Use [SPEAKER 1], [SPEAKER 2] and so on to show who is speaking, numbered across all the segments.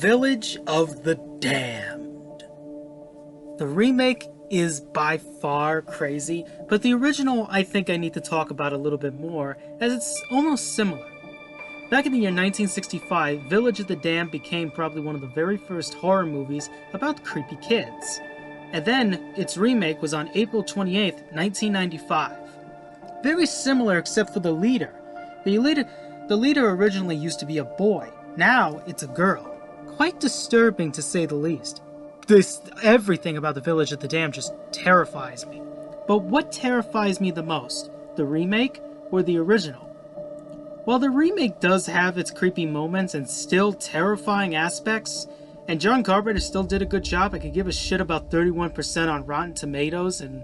[SPEAKER 1] Village of the Damned. The remake is by far crazy, but the original I think I need to talk about a little bit more, as it's almost similar. Back in the year 1965, Village of the Damned became probably one of the very first horror movies about creepy kids. And then, its remake was on April 28th, 1995. Very similar except for the leader. The leader originally used to be a boy. Now, it's a girl. Quite disturbing to say the least. Everything about the Village of the Damned just terrifies me. But what terrifies me the most? The remake or the original? While the remake does have its creepy moments and still terrifying aspects, and John Carpenter still did a good job, I could give a shit about 31% on Rotten Tomatoes and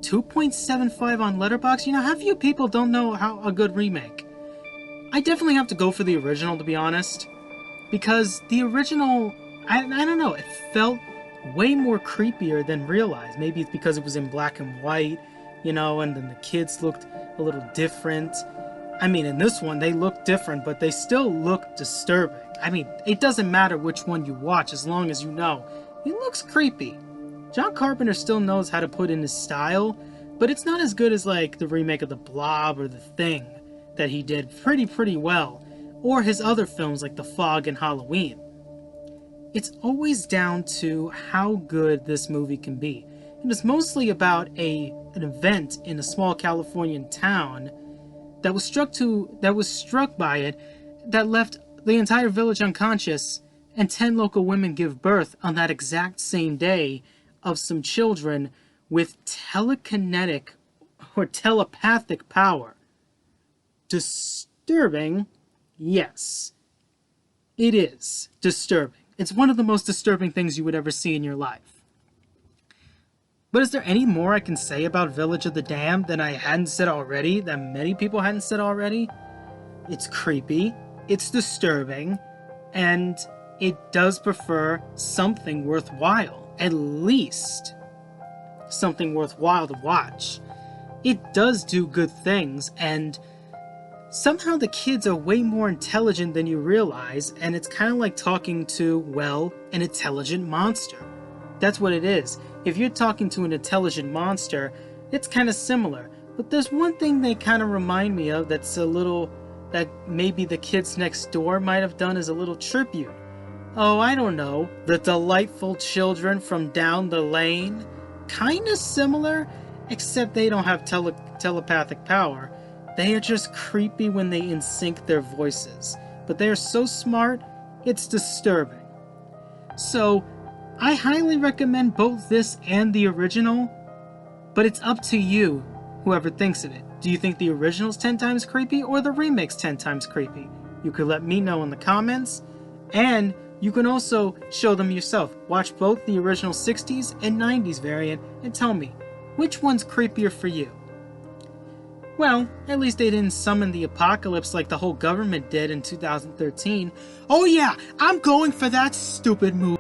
[SPEAKER 1] 2.75 on Letterboxd. You know, how few people don't know how a good remake? I definitely have to go for the original, to be honest. Because the original, I don't know, it felt way more creepier than realized. Maybe it's because it was in black and white, you know, and then the kids looked a little different. I mean, in this one, they look different, but they still look disturbing. I mean, it doesn't matter which one you watch, as long as you know it looks creepy. John Carpenter still knows how to put in his style, but it's not as good as, like, the remake of The Blob or The Thing that he did pretty well, or his other films like The Fog and Halloween. It's always down to how good this movie can be. And it's mostly about an event in a small Californian town that was struck by it, that left the entire village unconscious, and 10 local women give birth on that exact same day of some children with telekinetic or telepathic power. Disturbing? Yes. It is disturbing. It's one of the most disturbing things you would ever see in your life. But is there any more I can say about Village of the Damned than I hadn't said already, that many people hadn't said already? It's creepy, it's disturbing, and it does prefer something worthwhile. At least something worthwhile to watch. It does do good things, and somehow the kids are way more intelligent than you realize, and it's kind of like talking to, well, an intelligent monster. That's what it is. If you're talking to an intelligent monster, it's kind of similar. But there's one thing they kind of remind me of that's a little, that maybe the kids next door might have done as a little tribute. Oh, I don't know. The delightful children from down the lane? Kind of similar, except they don't have telepathic power. They are just creepy when they in-sync their voices. But they are so smart, it's disturbing. So, I highly recommend both this and the original, but it's up to you, whoever thinks of it. Do you think the original's 10 times creepy or the remake's 10 times creepy? You could let me know in the comments, and you can also show them yourself. Watch both the original 60s and 90s variant and tell me, which one's creepier for you? Well, at least they didn't summon the apocalypse like the whole government did in 2013. Oh yeah, I'm going for that stupid move.